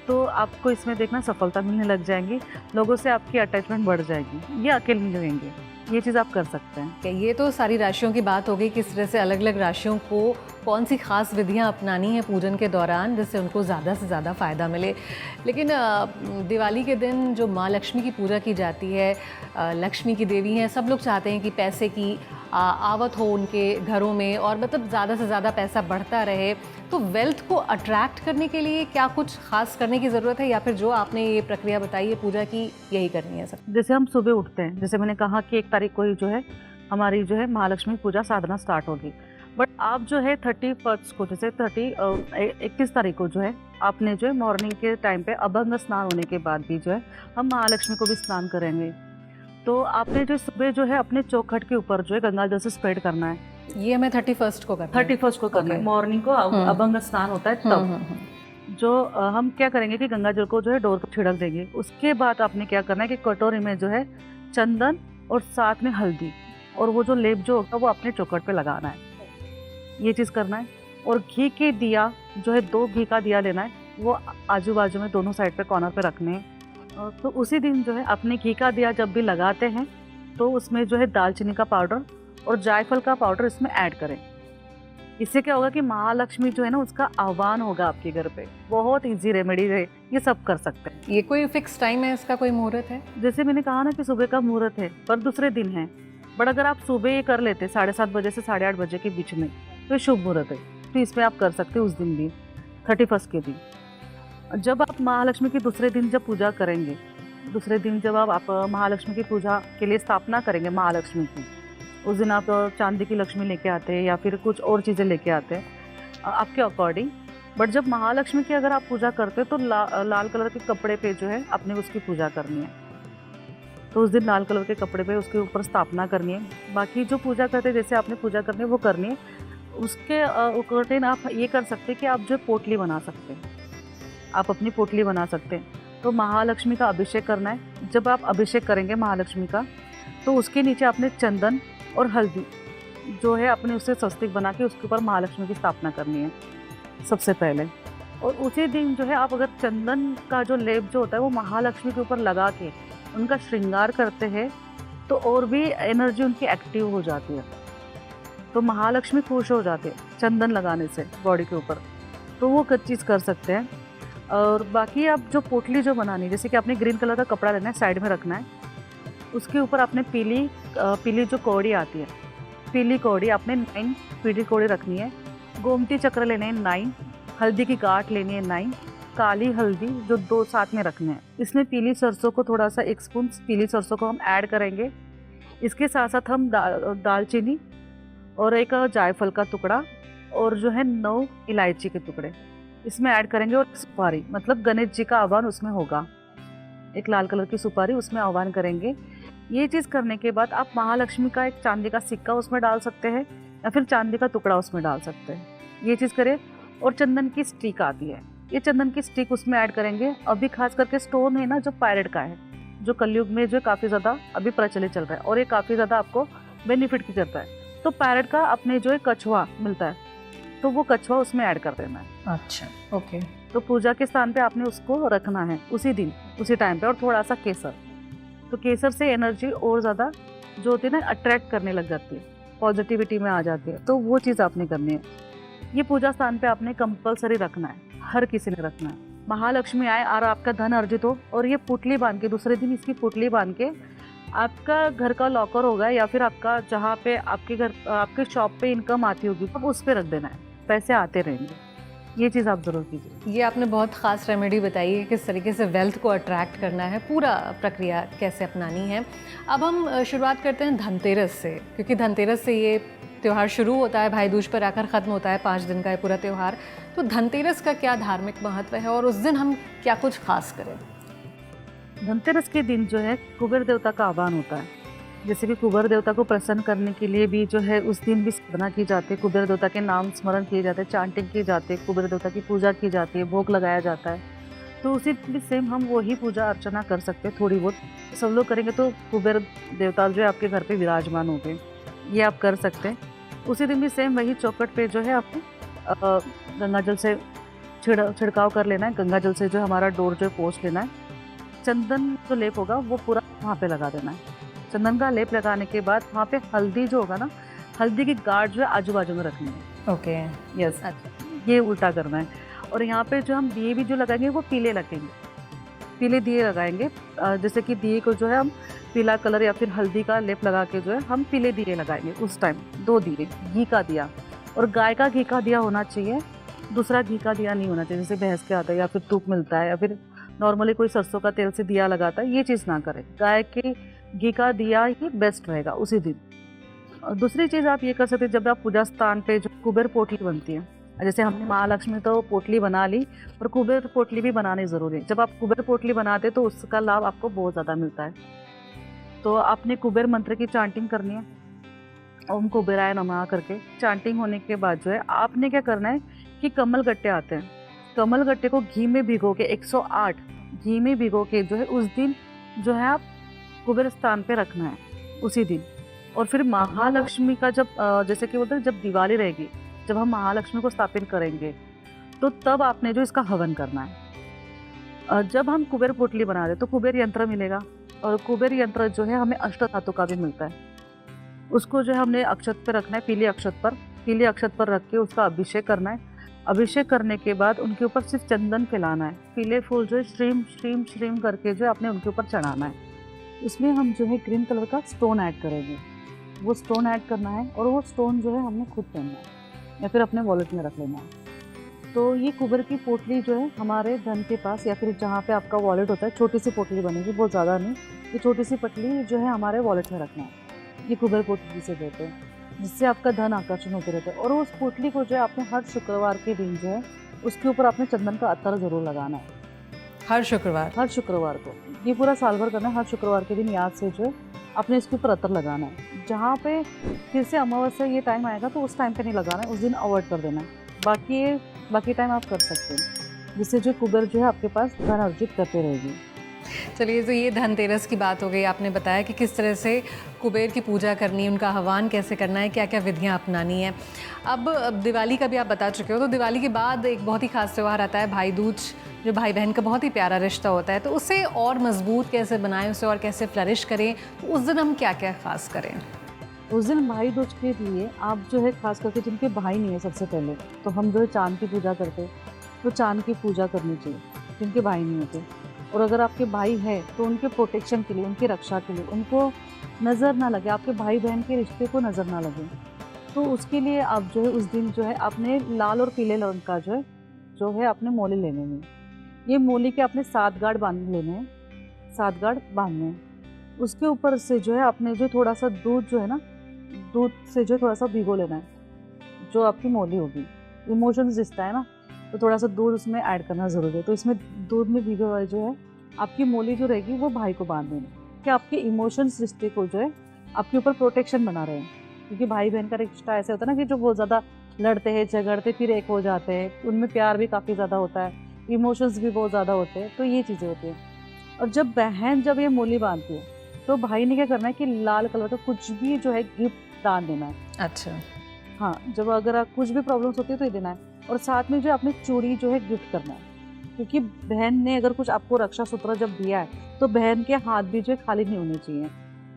तो आपको इसमें देखना सफलता मिलने लग जाएंगी, लोगों से आपकी अटैचमेंट बढ़ जाएगी, ये अकेले नहीं रहेंगे। ये चीज़ आप कर सकते हैं। ये तो सारी राशियों की बात हो गई, किस तरह से अलग अलग राशियों को कौन सी खास विधियां अपनानी है पूजन के दौरान जिससे उनको ज़्यादा से ज़्यादा फ़ायदा मिले। लेकिन दिवाली के दिन जो माँ लक्ष्मी की पूजा की जाती है, लक्ष्मी की देवी हैं, सब लोग चाहते हैं कि पैसे की आवत हो उनके घरों में और मतलब ज़्यादा से ज़्यादा पैसा बढ़ता रहे। तो वेल्थ को अट्रैक्ट करने के लिए क्या कुछ खास करने की ज़रूरत है, या फिर जो आपने ये प्रक्रिया बताई है पूजा की, यही करनी है सब? जैसे हम सुबह उठते हैं, जैसे मैंने कहा कि 1 तारीख को ही जो है हमारी जो है महालक्ष्मी पूजा साधना स्टार्ट होगी, बट आप जो है 31 को, जैसे 31 तारीख को जो है आपने जो है मॉर्निंग के टाइम पे अभंग स्नान होने के बाद भी जो है हम महालक्ष्मी को भी स्नान करेंगे। तो आपने जो सुबह जो है अपने चौखट के ऊपर जो है गंगा जल से स्प्रेड करना है। ये हमें 31 को करना है। 31 को करना है, मॉर्निंग को अभंग स्नान होता है तब। जो हम क्या करेंगे कि गंगा जल को जो है डोर पर छिड़क देंगे। उसके बाद आपने क्या करना है कि कटोरी में जो है चंदन और साथ में हल्दी और वो जो लेप जो होगा वो अपने चौखट पे लगाना है, ये चीज़ करना है। और घी के दिया जो है 2 घी का दिया लेना है, वो आजू बाजू में दोनों साइड पे कॉर्नर पे रखने हैं। तो उसी दिन जो है अपने घी का दिया जब भी लगाते हैं तो उसमें जो है दालचीनी का पाउडर और जायफल का पाउडर इसमें ऐड करें। इससे क्या होगा कि महालक्ष्मी जो है ना उसका आह्वान होगा आपके घर पे। बहुत इजी रेमेडी है, ये सब कर सकते हैं। ये कोई फिक्स टाइम है, इसका कोई मुहूर्त है? जैसे मैंने कहा ना कि सुबह का मुहूर्त है पर दूसरे दिन है, बट अगर आप सुबह ये कर लेते 7:30 बजे से 8:30 बजे के बीच में तो ये शुभ मुहूर्त है, तो इसमें आप कर सकते हो उस दिन भी, 31 के दिन। जब आप महालक्ष्मी की दूसरे दिन जब पूजा करेंगे, दूसरे दिन जब आप महालक्ष्मी की पूजा के लिए स्थापना करेंगे महालक्ष्मी की, उस दिन आप चांदी की लक्ष्मी लेके आते हैं या फिर कुछ और चीज़ें लेके आते हैं आपके अकॉर्डिंग। बट जब महालक्ष्मी की अगर आप पूजा करते हैं तो लाल कलर के कपड़े पे जो है आपने उसकी पूजा करनी है। तो उस दिन लाल कलर के कपड़े पे उसके ऊपर स्थापना करनी है। बाकी जो पूजा करते हैं जैसे आपने पूजा करनी है वो करनी है। उसके अकॉर्डिंग आप ये कर सकते हैं कि आप जो पोटली बना सकते हैं, आप अपनी पोटली बना सकते हैं। तो महालक्ष्मी का अभिषेक करना है। जब आप अभिषेक करेंगे महालक्ष्मी का तो उसके नीचे आपने चंदन और हल्दी जो है अपने उससे स्वस्तिक बना के उसके ऊपर महालक्ष्मी की स्थापना करनी है सबसे पहले। और उसी दिन जो है आप अगर चंदन का जो लेप जो होता है वो महालक्ष्मी के ऊपर लगा के उनका श्रृंगार करते हैं तो और भी एनर्जी उनकी एक्टिव हो जाती है। तो महालक्ष्मी खुश हो जाती है चंदन लगाने से बॉडी के ऊपर, तो वो चीज़ कर सकते हैं। और बाकी आप जो पोटली जो बनानी है, जैसे कि आपने ग्रीन कलर का कपड़ा लेना है, साइड में रखना है, उसके ऊपर आपने पीली जो कौड़ी आती है, पीली कौड़ी आपने 9 पीली कौड़ी रखनी है। गोमती चक्र लेने हैं 9, हल्दी की गांठ लेनी है 9, काली हल्दी जो 2 साथ में रखने हैं। इसमें पीली सरसों को थोड़ा सा 1 स्पून पीली सरसों को हम ऐड करेंगे। इसके साथ साथ हम दालचीनी और एक जायफल का टुकड़ा और जो है 9 इलायची के टुकड़े इसमें ऐड करेंगे। और सुपारी, मतलब गणेश जी का आह्वान उसमें होगा, एक लाल कलर की सुपारी उसमें आह्वान करेंगे। ये चीज़ करने के बाद आप महालक्ष्मी का एक चांदी का सिक्का उसमें डाल सकते हैं या फिर चांदी का टुकड़ा उसमें डाल सकते हैं, ये चीज़ करें। और चंदन की स्टिक आती है, ये चंदन की स्टिक उसमें ऐड करेंगे। अभी खास करके स्टोन है ना जो पायरेट का है, जो कलयुग में जो काफ़ी ज़्यादा अभी प्रचलित चल रहा है और ये काफ़ी ज़्यादा आपको बेनिफिट भी करता है। तो पैरेट का अपने जो है कछुआ मिलता है, तो वो कछुआ उसमें ऐड कर देना है। अच्छा, ओके। तो पूजा के स्थान पे आपने उसको रखना है उसी दिन उसी टाइम पे। और थोड़ा सा केसर, तो केसर से एनर्जी और ज़्यादा जो होती है ना अट्रैक्ट करने लग जाती है, पॉजिटिविटी में आ जाती है, तो वो चीज़ आपने करनी है। ये पूजा स्थान पे आपने कंपलसरी रखना है, हर किसी ने रखना है। महालक्ष्मी आए और आपका धन अर्जित हो, और ये पुटली बांध के दूसरे दिन इसकी पुटली बांध के आपका घर का लॉकर होगा या फिर आपका जहाँ पे आपके घर आपके शॉप पे इनकम आती होगी अब उस पर रख देना है, पैसे आते रहेंगे। ये चीज़ आप ज़रूर कीजिए। ये आपने बहुत ख़ास रेमेडी बताई है, किस तरीके से वेल्थ को अट्रैक्ट करना है, पूरा प्रक्रिया कैसे अपनानी है। अब हम शुरुआत करते हैं धनतेरस से, क्योंकि धनतेरस से ये त्यौहार शुरू होता है, भाई दूज पर आकर ख़त्म होता है, 5 दिन का है पूरा त्यौहार। तो धनतेरस का क्या धार्मिक महत्व है और उस दिन हम क्या कुछ खास करें? धनतेरस के दिन जो है कुबेर देवता का आह्वान होता है। जैसे कि कुबेर देवता को प्रसन्न करने के लिए भी जो है उस दिन भी साधना की जाती है, कुबेर देवता के नाम स्मरण किए जाते हैं, चांटिंग की जाती है, कुबेर देवता की पूजा की जाती है, भोग लगाया जाता है। तो उसी दिन भी सेम हम वही पूजा अर्चना कर सकते हैं थोड़ी बहुत। सब लोग करेंगे तो कुबेर देवता जो है आपके घर पे विराजमान होंगे, ये आप कर सकते हैं। उसी दिन भी सेम वही चौखट पे जो है आपको गंगा जल से छिड़काव कर लेना है। गंगा जल से जो हमारा डोर जो है पोंछ लेना है। चंदन जो लेप होगा वो पूरा वहाँ पे लगा देना है। चंदन का लेप लगाने के बाद वहाँ पे हल्दी जो होगा ना, हल्दी की गांठ जो है आजू बाजू में रखनी है। ओके। यस, ये उल्टा करना है। और यहाँ पे जो हम दिए भी जो लगाएंगे वो पीले लगेंगे, पीले दिए लगाएंगे। जैसे कि दिए को जो है हम पीला कलर या फिर हल्दी का लेप लगा के जो है हम पीले दिए लगाएंगे। उस टाइम 2 दिए, घी का दिया, और गाय का घी का दिया होना चाहिए, दूसरा घी का दिया नहीं होना चाहिए। जैसे भैंस के आता है या फिर तूप मिलता है या फिर नॉर्मली कोई सरसों का तेल से दिया लगाता है, ये चीज़ ना करें। गाय के घी का दिया ही बेस्ट रहेगा उसी दिन। और दूसरी चीज़ आप ये कर सकते हैं, जब आप पूजा स्थान पे जो कुबेर पोटली बनती है, जैसे हमने महालक्ष्मी तो पोटली बना ली, पर कुबेर पोटली भी बनानी ज़रूरी है। जब आप कुबेर पोटली बनाते तो उसका लाभ आपको बहुत ज़्यादा मिलता है। तो आपने कुबेर मंत्र की चांटिंग करनी है, ओम कुबेराय नमः करके। चांटिंग होने के बाद जो है आपने क्या करना है कि कमल गट्टे आते हैं, कमल गट्टे को घी में भिगो के 108 घी में भिगो के जो है उस दिन जो है आप कुबेर स्थान पे रखना है उसी दिन। और फिर महालक्ष्मी का जब जैसे कि बोलते हैं जब दिवाली रहेगी, जब हम महालक्ष्मी को स्थापित करेंगे तो तब आपने जो इसका हवन करना है। जब हम कुबेर पोटली बना रहे तो कुबेर यंत्र मिलेगा, और कुबेर यंत्र जो है हमें अष्टधातु का भी मिलता है। उसको जो है हमने अक्षत पर रखना है, पीले अक्षत पर रख के उसका अभिषेक करना है। अभिषेक करने के बाद उनके ऊपर सिर्फ चंदन फैलाना है। पीले फूल जो है श्रीम श्रीम श्रीम करके जो है आपने उनके ऊपर चढ़ाना है। उसमें हम जो है ग्रीन कलर का स्टोन ऐड करेंगे, वो स्टोन ऐड करना है, और वो स्टोन जो है हमने खुद पहनना है या फिर अपने वॉलेट में रख लेना है। तो ये कुबेर की पोटली जो है हमारे धन के पास या फिर जहाँ पे आपका वॉलेट होता है, छोटी सी पोटली बनेगी, बहुत ज़्यादा नहीं, ये छोटी सी पोटली जो है हमारे वॉलेट में रखना है। ये कुबेर पोटली से देते हैं, जिससे आपका धन आकर्षण होते रहता है। और उस पोटली को जो है आपने हर शुक्रवार के दिन जो है उसके ऊपर आपने चंदन का अत्तर ज़रूर लगाना है। हर शुक्रवार को, ये पूरा साल भर करना है। हर शुक्रवार के दिन याद से जो है आपने इसके ऊपर अत्तर लगाना है। जहाँ पे फिर से अमावस्या ये टाइम आएगा तो उस टाइम पे नहीं लगाना है, उस दिन अवॉइड कर देना है। बाकी टाइम आप कर सकते हैं, जिससे जो कुबेर जो है आपके पास धन अर्जित करते रहेगी। चलिए, तो ये धनतेरस की बात हो गई। आपने बताया कि किस तरह से कुबेर की पूजा करनी है, उनका आह्वान कैसे करना है, क्या क्या विधियाँ अपनानी है। अब दिवाली का भी आप बता चुके हो, तो दिवाली के बाद एक बहुत ही खास त्यौहार आता है भाई दूज, जो भाई बहन का बहुत ही प्यारा रिश्ता होता है। तो उसे और मजबूत कैसे बनाएं, उसे और कैसे फ्लरिश करें, तो उस दिन हम क्या क्या खास करें? उस दिन भाई दूज के लिए आप जो है खास करके जिनके भाई नहीं है, सबसे पहले तो हम जो है चांद की पूजा करते हैं, तो चांद की पूजा करनी चाहिए जिनके भाई नहीं होते। और अगर आपके भाई है तो उनके प्रोटेक्शन के लिए, उनकी रक्षा के लिए, उनको नज़र ना लगे, आपके भाई बहन के रिश्ते को नज़र ना लगे, तो उसके लिए आप जो है उस दिन जो है आपने लाल और पीले रंग का जो है आपने मोले लेने हैं। ये मोली के आपने 7 गांठ बांध लेने हैं, 7 गांठ बांधने हैं। उसके ऊपर से जो है आपने जो थोड़ा सा दूध जो है ना, दूध से जो थोड़ा सा भिगो लेना है, जो आपकी मोली होगी। इमोशंस रिश्ता है ना, तो थोड़ा सा दूध उसमें ऐड करना ज़रूरी है। तो इसमें दूध में भिगो हुआ जो है आपकी मोली जो रहेगी वो भाई को बांध देना, कि आपके इमोशंस रिश्ते को जो है आपके ऊपर प्रोटेक्शन बना रहे हैं। क्योंकि भाई बहन का रिश्ता ऐसे होता है ना कि जो बहुत ज़्यादा लड़ते हैं, झगड़ते, फिर एक हो जाते हैं, उनमें प्यार भी काफ़ी ज़्यादा होता है, इमोशंस भी बहुत ज़्यादा होते हैं, तो ये चीज़ें होती हैं। और जब बहन जब ये मोली बांधती है तो भाई ने क्या करना है कि लाल कलर का कुछ भी जो है गिफ्ट दान देना है। अच्छा, हाँ, जब अगर कुछ भी प्रॉब्लम्स होती है तो ये देना है। और साथ में जो अपनी चूड़ी जो है गिफ्ट करना है, क्योंकि बहन ने अगर कुछ आपको रक्षा सूत्र जब दिया है तो बहन के हाथ भी जो है खाली नहीं होने चाहिए।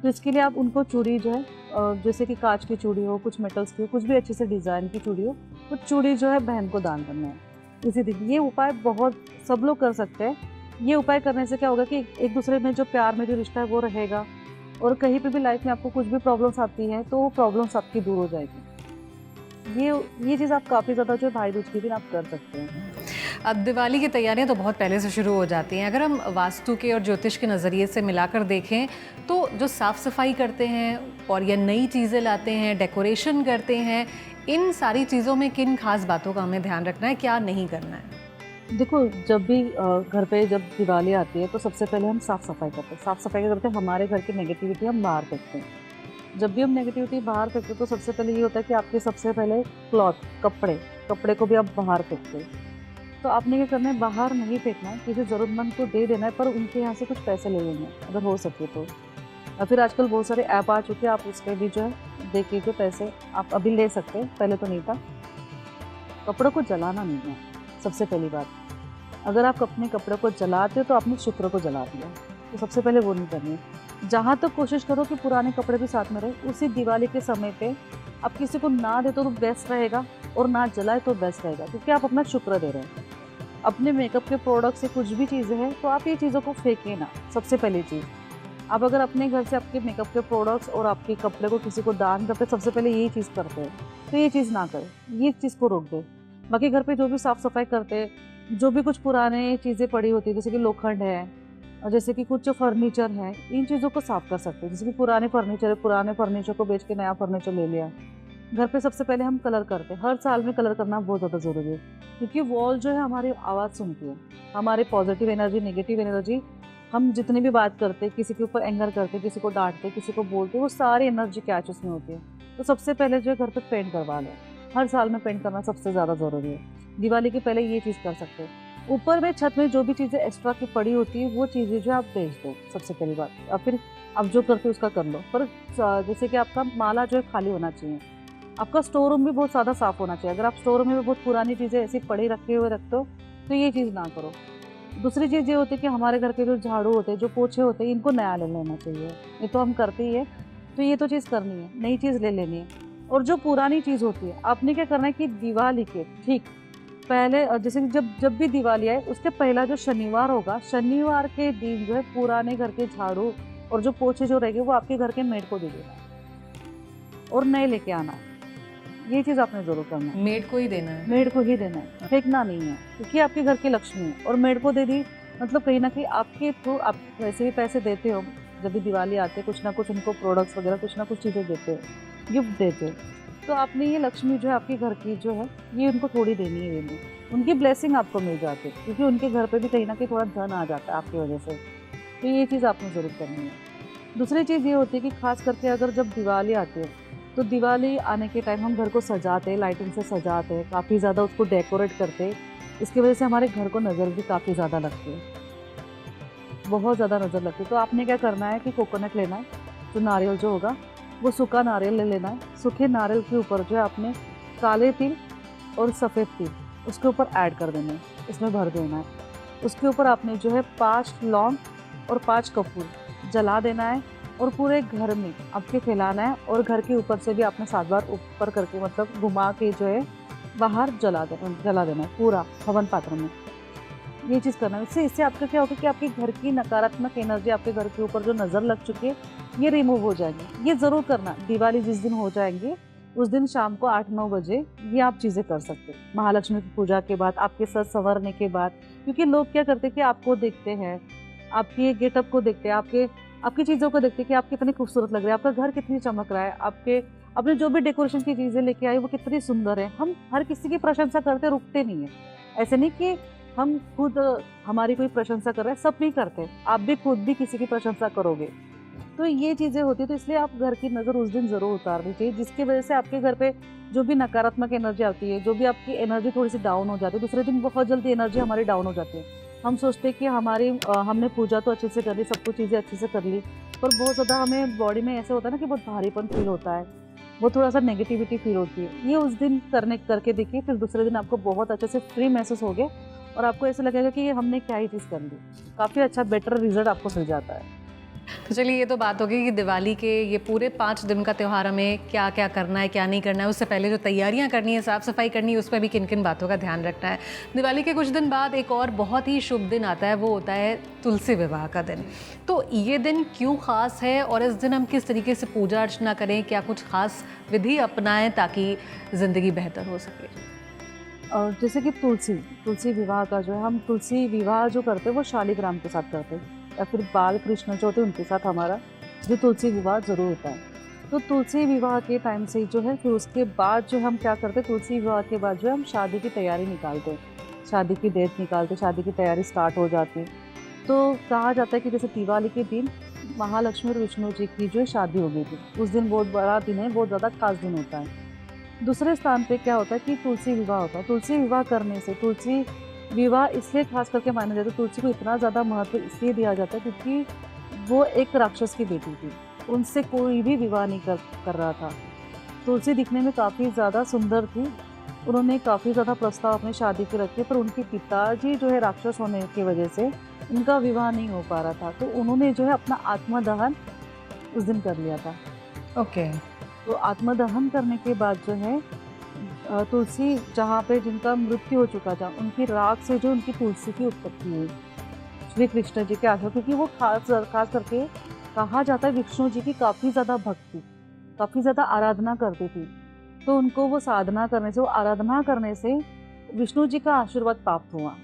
तो इसके लिए आप उनको चूड़ी जो है जैसे कि कांच की चूड़ी हो, कुछ मेटल्स की हो, कुछ भी अच्छे से डिज़ाइन की चूड़ी हो, तो चूड़ी जो है बहन को दान करना है इसी दिन। ये उपाय बहुत सब लोग कर सकते हैं। ये उपाय करने से क्या होगा कि एक दूसरे में जो प्यार में जो रिश्ता है वो रहेगा, और कहीं पे भी लाइफ में आपको कुछ भी प्रॉब्लम्स आती हैं तो वो प्रॉब्लम्स आपकी दूर हो जाएगी। ये चीज़ आप काफ़ी ज़्यादा जो भाई दूज के दिन आप कर सकते हैं। अब दिवाली की तैयारियां तो बहुत पहले से शुरू हो जाती हैं। अगर हम वास्तु के और ज्योतिष के नज़रिए से मिलाकर देखें तो जो साफ़ सफाई करते हैं और या नई चीज़ें लाते हैं, डेकोरेशन करते हैं, इन सारी चीज़ों में किन खास बातों का हमें ध्यान रखना है, क्या नहीं करना है? देखो, जब भी घर पे जब दिवाली आती है तो सबसे पहले हम साफ सफाई करते हैं। साफ सफाई क्या करते हैं, हमारे घर की नेगेटिविटी हम बाहर फेंकते हैं। जब भी हम नेगेटिविटी बाहर फेंकते हैं तो सबसे पहले ये होता है कि आपके सबसे पहले क्लॉथ, कपड़े को भी आप बाहर फेंकते हैं। तो आपने क्या करना है, बाहर नहीं फेंकना है, किसी ज़रूरतमंद को दे देना है, पर उनके यहाँ से कुछ पैसे ले लेने हैं अगर हो सके तो। या फिर आजकल बहुत सारे ऐप आ चुके हैं, आप उस पे भी जो है दे के जो पैसे आप अभी ले सकते हैं, पहले तो नहीं था। कपड़ों को जलाना नहीं है सबसे पहली बात। अगर आप अपने कपड़े को जलाते हो तो आपने शुक्र को जला दिया, तो सबसे पहले वो नहीं करनी है। जहाँ तक कोशिश करो कि पुराने कपड़े भी साथ में रहे। उसी दिवाली के समय पे आप किसी को ना दे तो बेस्ट रहेगा, और ना जलाए तो बेस्ट रहेगा, क्योंकि आप अपना शुक्र दे रहे हैं। अपने मेकअप के प्रोडक्ट से कुछ भी चीज़ें हैं तो आप ये चीज़ों को फेंकें ना, सबसे पहली चीज़। आप अगर अपने घर से आपके मेकअप के प्रोडक्ट्स और आपके कपड़े को किसी को दान करते, सबसे पहले यही चीज़ करते हैं, तो ये चीज़ ना करें, ये चीज़ को रोक दें। बाकी घर पे जो भी साफ़ सफाई करते हैं, जो भी कुछ पुराने चीज़ें पड़ी होती है, जैसे कि लोखंड है और जैसे कि कुछ जो फर्नीचर है, इन चीज़ों को साफ़ कर सकते हैं। जैसे कि पुराने फर्नीचर है, पुराने फर्नीचर को बेच के नया फर्नीचर ले लिया। घर पे सबसे पहले हम कलर करते हैं, हर साल में कलर करना बहुत ज़्यादा ज़रूरी है, क्योंकि वॉल जो है हमारी आवाज़ सुनती है। हमारे पॉजिटिव एनर्जी, नेगेटिव एनर्जी, हम जितनी भी बात करते हैं, किसी के ऊपर एंगर करते, किसी को डांटते, किसी को बोलते, वो सारी एनर्जी कैच उसमें होती है। तो सबसे पहले जो है घर पे पेंट करवा लें। हर साल में पेंट करना सबसे ज़्यादा ज़रूरी है। दिवाली के पहले ये चीज़ कर सकते हैं। ऊपर में छत में जो भी चीज़ें एक्स्ट्रा की पड़ी होती है, वो चीज़ें जो आप बेच दो, सबसे पहली बात। और फिर आप जो करते हो उसका कर लो, पर जैसे कि आपका माला जो है खाली होना चाहिए। आपका स्टोर रूम भी बहुत ज़्यादा साफ़ होना चाहिए। अगर आप स्टोर रूम में बहुत पुरानी चीज़ें ऐसी पड़ी रखे हुए रखते हो तो ये चीज़ ना करो। दूसरी चीज़ ये होती है कि हमारे घर के जो झाड़ू होते हैं, जो पोछे होते हैं, इनको नया ले लेना चाहिए। ये तो हम करते ही है, तो ये तो चीज़ करनी है, नई चीज़ ले लेनी है। और जो पुरानी चीज़ होती है, आपने क्या करना है कि दिवाली के ठीक पहले जैसे कि जब जब भी दिवाली आए उसके पहला जो शनिवार होगा, शनिवार के दिन जो है पुराने घर के झाड़ू और जो पोछे जो रहेंगे वो आपके घर के मेड को दे देना और नए लेके आना है। ये चीज़ आपने ज़रूर करना है। मेड को ही देना है। मेड को ही देना है, फेंकना नहीं है, क्योंकि आपके घर की लक्ष्मी है। और मेड को दे दी मतलब कहीं ना कहीं आपके थ्रू आप वैसे भी पैसे देते हो, जब भी दिवाली आते कुछ ना कुछ उनको प्रोडक्ट्स वगैरह कुछ ना कुछ चीज़ें देते हो, गिफ्ट देते हो, तो आपने ये लक्ष्मी जो है आपके घर की जो है ये उनको थोड़ी देनी है, देनी। उनकी ब्लेसिंग आपको मिल जाती है, क्योंकि उनके घर पे भी कहीं ना कहीं थोड़ा धन आ जाता है आपकी वजह से। तो ये चीज़ आपने ज़रूर करनी है। दूसरी चीज़ ये होती है कि खास करके अगर जब दिवाली आती है तो दिवाली आने के टाइम हम घर को सजाते हैं, लाइटिंग से सजाते हैं, काफ़ी ज़्यादा उसको डेकोरेट करते हैं। इसकी वजह से हमारे घर को नज़र भी काफ़ी ज़्यादा लगती है, बहुत ज़्यादा नज़र लगती है। तो आपने क्या करना है कि कोकोनट लेना है, जो नारियल जो होगा वो सूखा नारियल ले लेना है। सूखे नारियल के ऊपर जो है आपने काले तिल और सफ़ेद तिल उसके ऊपर ऐड कर देना है, इसमें भर देना है। उसके ऊपर आपने जो है 5 लौंग और 5 कपूर जला देना है और पूरे घर में आपके फैलाना है। और घर के ऊपर से भी आपने 7 बार ऊपर करके मतलब घुमा के जो है बाहर जला देना है पूरा हवन पात्र में। ये चीज़ करना है। इससे आपका क्या होगा कि आपके घर की नकारात्मक एनर्जी आपके घर के ऊपर जो नज़र लग चुकी है ये रिमूव हो जाएंगी। ये ज़रूर करना, दिवाली जिस दिन हो जाएंगे उस दिन शाम को 8-9 बजे ये आप चीज़ें कर सकते हैं, महालक्ष्मी की पूजा के बाद, आपके सर संवरने के बाद। क्योंकि लोग क्या करते हैं कि आपको देखते हैं, आपके गेटअप को देखते हैं, आपकी चीज़ों को देखते हैं कि आप कितनी खूबसूरत लग रहे हैं, आपका घर कितनी चमक रहा है, आपने जो भी डेकोरेशन की चीज़ें लेके आए वो कितनी सुंदर है। हम हर किसी की प्रशंसा करते रुकते नहीं है। ऐसे नहीं कि हम खुद हमारी कोई प्रशंसा कर रहे हैं, सब नहीं करते, आप भी खुद भी किसी की प्रशंसा करोगे। तो ये चीज़ें होती है, तो इसलिए आप घर की नज़र उस दिन ज़रूर उतारनी चाहिए, जिसकी वजह से आपके घर पे जो भी नकारात्मक एनर्जी आती है, जो भी आपकी एनर्जी थोड़ी सी डाउन हो जाती है, दूसरे दिन बहुत जल्दी एनर्जी हमारी डाउन हो जाती है। हम सोचते हैं कि हमने पूजा तो अच्छे से कर ली, सब कुछ चीज़ें अच्छे से कर ली, पर बहुत ज़्यादा हमें बॉडी में ऐसे होता है ना कि बहुत भारीपन फील होता है, वो थोड़ा सा नेगेटिविटी फील होती है। ये उस दिन करके देखिए, फिर दूसरे दिन आपको बहुत अच्छे से फ्री महसूस होगे और आपको ऐसा लगेगा कि ये हमने क्या ही चीज़ कर ली। काफ़ी अच्छा बेटर रिजल्ट आपको मिल जाता है। तो चलिए, ये तो बात होगी कि दिवाली के ये पूरे 5 दिन का त्यौहार हमें क्या क्या करना है, क्या नहीं करना है। उससे पहले जो तैयारियां करनी है, साफ़ सफाई करनी है, उस पर भी किन किन बातों का ध्यान रखना है। दिवाली के कुछ दिन बाद एक और बहुत ही शुभ दिन आता है, वो होता है तुलसी विवाह का दिन। तो ये दिन क्यों ख़ास है और इस दिन हम किस तरीके से पूजा अर्चना करें, क्या कुछ ख़ास विधि अपनाएं ताकि ज़िंदगी बेहतर हो सके? जैसे कि तुलसी विवाह का जो है, हम तुलसी विवाह जो करते हैं वो शालिग्राम के साथ करते हैं, या फिर बाल कृष्ण जो होते हैं उनके साथ हमारा जो तुलसी विवाह ज़रूर होता है। तो तुलसी विवाह के टाइम से ही जो है, फिर उसके बाद जो हम क्या करते हैं, तुलसी विवाह के बाद जो है हम शादी की तैयारी निकालते हैं। शादी की डेट निकालते, शादी की तैयारी स्टार्ट हो जाती। तो कहा जाता है कि जैसे दिवाली के दिन महालक्ष्मी और विष्णु जी की जो है शादी हो गई थी। उस दिन बहुत बड़ा दिन है, बहुत ज़्यादा खास दिन होता है। दूसरे स्थान पे क्या होता है कि तुलसी विवाह होता है। तुलसी विवाह करने से, तुलसी विवाह इसलिए खास करके माना जाता है, तुलसी को इतना ज़्यादा महत्व इसलिए दिया जाता है क्योंकि वो एक राक्षस की बेटी थी, उनसे कोई भी विवाह नहीं कर रहा था। तुलसी दिखने में काफ़ी ज़्यादा सुंदर थी, उन्होंने काफ़ी ज़्यादा प्रस्ताव अपनी शादी के रखे, पर उनके पिताजी जो है राक्षस होने की वजह से उनका विवाह नहीं हो पा रहा था, तो उन्होंने जो है अपना आत्मदहन उस दिन कर लिया था। ओके। तो आत्मदहन करने के बाद जो है तुलसी जहाँ पे जिनका मृत्यु हो चुका था, उनकी राख से जो उनकी तुलसी की उत्पत्ति हुई श्री कृष्ण जी के आगे, क्योंकि वो खास करके कहा जाता है विष्णु जी की काफ़ी ज़्यादा भक्ति, काफ़ी ज़्यादा आराधना करती थी। तो उनको वो साधना करने से, वो आराधना करने से विष्णु जी का आशीर्वाद प्राप्त हुआ।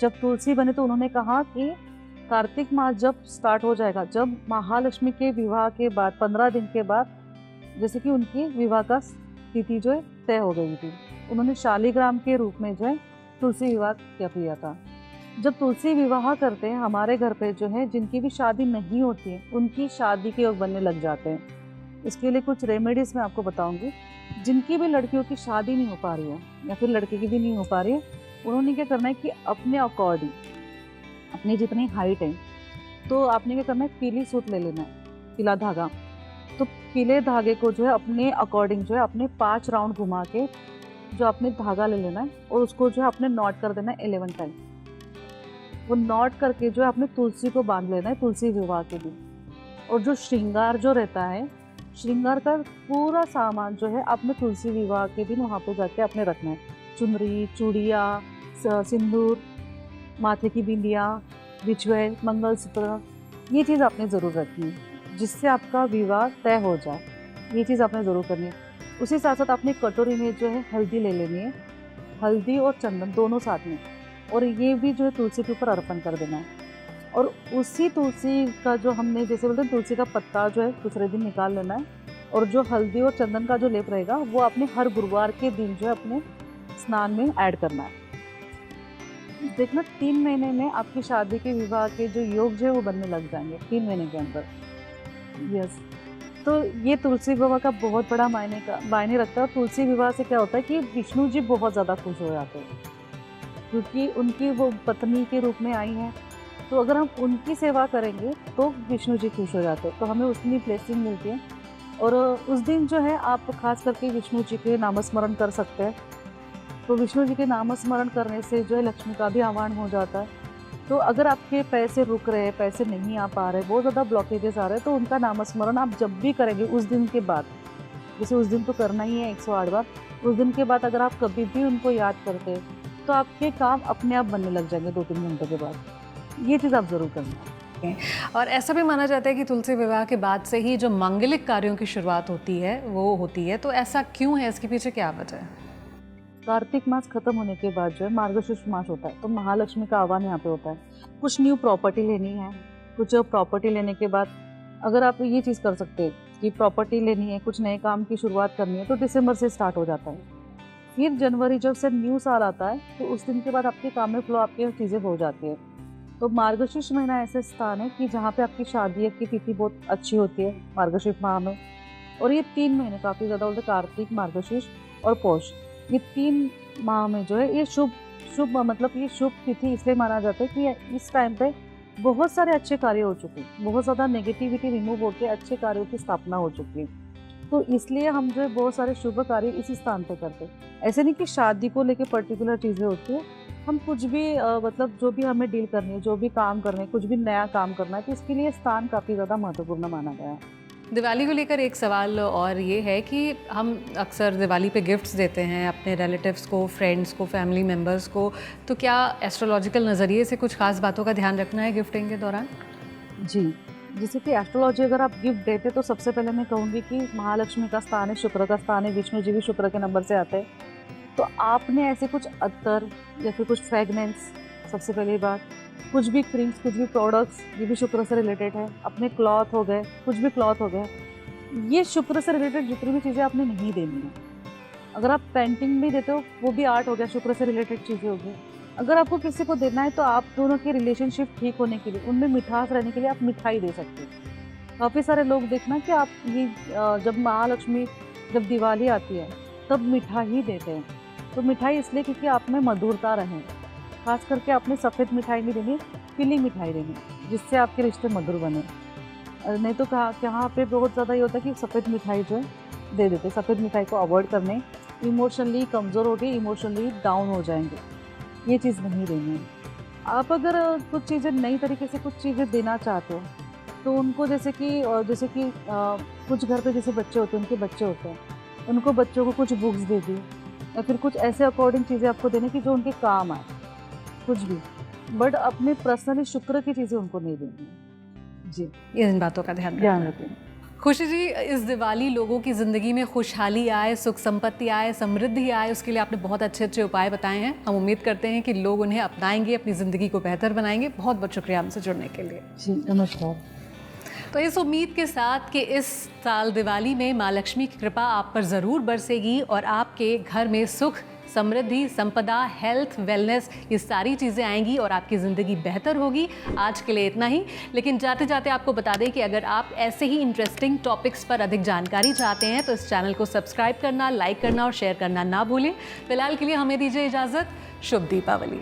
जब तुलसी बने तो उन्होंने कहा कि कार्तिक मास जब स्टार्ट हो जाएगा, जब महालक्ष्मी के विवाह के बाद 15 दिन के बाद, जैसे कि उनकी विवाह का तिथि जो है तय हो गई थी, उन्होंने शालिग्राम के रूप में जो है तुलसी विवाह किया था। जब तुलसी विवाह करते हैं हमारे घर पे जो है, जिनकी भी शादी नहीं होती है उनकी शादी के योग बनने लग जाते हैं। इसके लिए कुछ रेमेडीज मैं आपको बताऊंगी। जिनकी भी लड़कियों की शादी नहीं हो पा रही है या फिर लड़के की भी नहीं हो पा रही है, उन्होंने क्या करना है कि अपने अकॉर्डिंग, अपनी जितनी हाइट है, तो आपने क्या करना है, पीली सूत ले लेना है, पीला धागा। तो पीले धागे को जो है अपने अकॉर्डिंग जो है अपने 5 राउंड घुमा के जो आपने धागा ले लेना है और उसको जो है अपने नॉट कर देना है 11 टाइम। वो नॉट करके जो है अपने तुलसी को बांध लेना है तुलसी विवाह के दिन। और जो श्रृंगार जो रहता है, श्रृंगार का पूरा सामान जो है आपने तुलसी विवाह के दिन वहाँ पे जाके आपने रखना है। चुनरी, चूड़िया, सिंदूर, माथे की बिंदिया, रिचुअल, मंगलसूत्र, ये चीज़ आपने ज़रूर रखनी है जिससे आपका विवाह तय हो जाए। ये चीज़ आपने ज़रूर करनी है। उसी साथ साथ अपनी कटोरी में जो है हल्दी ले लेनी है, हल्दी और चंदन दोनों साथ में, और ये भी जो है तुलसी के ऊपर अर्पण कर देना है। और उसी तुलसी का जो हमने जैसे बोलते हैं तुलसी का पत्ता जो है दूसरे दिन निकाल लेना है, और जो हल्दी और चंदन का जो लेप रहेगा वो आपने हर गुरुवार के दिन जो है अपने स्नान में ऐड करना है। देखना 3 महीने में आपकी शादी के विवाह के जो योग जो है वो बनने लग जाएंगे 3 महीने के अंदर। यस, तो ये तुलसी विवाह का बहुत बड़ा मायने रखता है। और तुलसी विवाह से क्या होता है कि विष्णु जी बहुत ज़्यादा खुश हो जाते हैं, क्योंकि उनकी वो पत्नी के रूप में आई हैं। तो अगर हम उनकी सेवा करेंगे तो विष्णु जी खुश हो जाते हैं, तो हमें उसकी ब्लेसिंग मिलती है। और उस दिन जो है आप खास करके विष्णु जी के नामस्मरण कर सकते हैं। तो विष्णु जी के नामस्मरण करने से जो है लक्ष्मी का भी आह्वान हो जाता है। तो अगर आपके पैसे रुक रहे हैं, पैसे नहीं आ पा रहे, बहुत ज़्यादा ब्लॉकेजेस आ रहे हैं, तो उनका नामस्मरण आप जब भी करेंगे उस दिन के बाद, जैसे उस दिन तो करना ही है 108 बार, उस दिन के बाद अगर आप कभी भी उनको याद करते हैं तो आपके काम अपने आप बनने लग जाएंगे 2-3 घंटे के बाद। ये चीज़ आप ज़रूर करना। और ऐसा भी माना जाता है कि तुलसी विवाह के बाद से ही जो मांगलिक कार्यों की शुरुआत होती है वो होती है, तो ऐसा क्यों है, इसके पीछे क्या वजह है? कार्तिक मास खत्म होने के बाद जो है मार्गशीर्ष मास होता है, तो महालक्ष्मी का आह्वान यहाँ पे होता है। कुछ न्यू प्रॉपर्टी लेनी है, कुछ प्रॉपर्टी लेने के बाद अगर आप ये चीज़ कर सकते हैं कि प्रॉपर्टी लेनी है, कुछ नए काम की शुरुआत करनी है, तो दिसंबर से स्टार्ट हो जाता है। फिर जनवरी जब से न्यू साल आता है तो उस दिन के बाद आपके काम में फ्लो, आपकी चीज़ें हो जाती है। तो मार्गशीर्ष महीना ऐसे स्थान है कि जहाँ पे आपकी शादी की तिथि बहुत अच्छी होती है मार्गशीर्ष माह में। और ये 3 महीने काफ़ी ज़्यादा बोलते, कार्तिक, मार्गशीर्ष और पौष, ये 3 माह में जो है ये शुभ मतलब ये शुभ तिथि इसलिए माना जाता है कि इस टाइम पे बहुत सारे अच्छे कार्य हो चुके हैं, बहुत ज़्यादा नेगेटिविटी रिमूव होकर अच्छे कार्यों की स्थापना हो चुकी है। तो इसलिए हम जो है बहुत सारे शुभ कार्य इसी स्थान पे करते हैं। ऐसे नहीं कि शादी को लेके पर्टिकुलर चीज़ें होती है, हम कुछ भी मतलब जो भी हमें डील करनी है, जो भी काम करने है, कुछ भी नया काम करना है, तो इसके लिए स्थान काफ़ी ज़्यादा महत्वपूर्ण माना गया है। दिवाली को लेकर एक सवाल और ये है कि हम अक्सर दिवाली पे गिफ्ट्स देते हैं अपने रिलेटिव्स को, फ्रेंड्स को, फैमिली मेम्बर्स को, तो क्या एस्ट्रोलॉजिकल नज़रिए से कुछ खास बातों का ध्यान रखना है गिफ्टिंग के दौरान? जी, जैसे कि एस्ट्रोलॉजी अगर आप गिफ्ट देते तो सबसे पहले मैं कहूँगी कि महालक्ष्मी का स्थान है, शुक्र का स्थान है, विष्णु जी भी शुक्र के नंबर से आते हैं। तो आपने ऐसे कुछ अत्तर या फिर कुछ फ्रेगनेंस, सबसे पहली बात, कुछ भी क्रीम्स, कुछ भी प्रोडक्ट्स, ये भी शुक्र से रिलेटेड है। अपने क्लॉथ हो गए, कुछ भी क्लॉथ हो गए, ये शुक्र से रिलेटेड जितनी भी चीज़ें आपने नहीं देनी है। अगर आप पेंटिंग भी देते हो, वो भी आर्ट हो गया, शुक्र से रिलेटेड चीज़ें हो गई। अगर आपको किसी को देना है तो आप दोनों की रिलेशनशिप ठीक होने के लिए, उनमें मिठास रहने के लिए आप मिठाई दे सकते हो। काफ़ी सारे लोग देखना कि आप ये जब महालक्ष्मी, जब दिवाली आती है तब मिठाई देते हैं। तो मिठाई इसलिए क्योंकि आप में मधुरता रहे। खास करके आपने सफ़ेद मिठाई नहीं देनी, पीली मिठाई देनी, जिससे आपके रिश्ते मधुर बने। नहीं तो यहाँ पे बहुत ज़्यादा ये होता है कि सफ़ेद मिठाई जो है दे देते। सफ़ेद मिठाई को अवॉइड करने, इमोशनली कमज़ोर हो गए, इमोशनली डाउन हो जाएंगे, ये चीज़ नहीं देनी है। आप अगर कुछ चीज़ें नई तरीके से कुछ चीज़ें देना चाहते हो तो उनको जैसे कि कुछ घर पे जैसे बच्चे होते हैं, उनके बच्चे होते हैं, उनको बच्चों को कुछ बुक्स दे दी या फिर कुछ ऐसे अकॉर्डिंग चीज़ें आपको देने की जो उनके काम आए, कुछ भी। बट अपने पर्सनली शुक्र की चीज़ें उनको नहीं देनी है। जी, इन बातों का ध्यान रखें। खुशी जी, इस दिवाली लोगों की ज़िंदगी में खुशहाली आए, सुख संपत्ति आए, समृद्धि आए, उसके लिए आपने बहुत अच्छे अच्छे उपाय बताए हैं। हम उम्मीद करते हैं कि लोग उन्हें अपनाएंगे, अपनी ज़िंदगी को बेहतर बनाएंगे। बहुत बहुत शुक्रिया हमसे जुड़ने के लिए। जी, नमस्कार। तो इस उम्मीद के साथ कि इस साल दिवाली में माँ लक्ष्मी की कृपा आप पर ज़रूर बरसेगी और आपके घर में सुख, समृद्धि, संपदा, हेल्थ, वेलनेस, ये सारी चीज़ें आएंगी और आपकी ज़िंदगी बेहतर होगी। आज के लिए इतना ही, लेकिन जाते जाते आपको बता दें कि अगर आप ऐसे ही इंटरेस्टिंग टॉपिक्स पर अधिक जानकारी चाहते हैं तो इस चैनल को सब्सक्राइब करना, लाइक करना और शेयर करना ना भूलें। फिलहाल के लिए हमें दीजिए इजाज़त। शुभ दीपावली।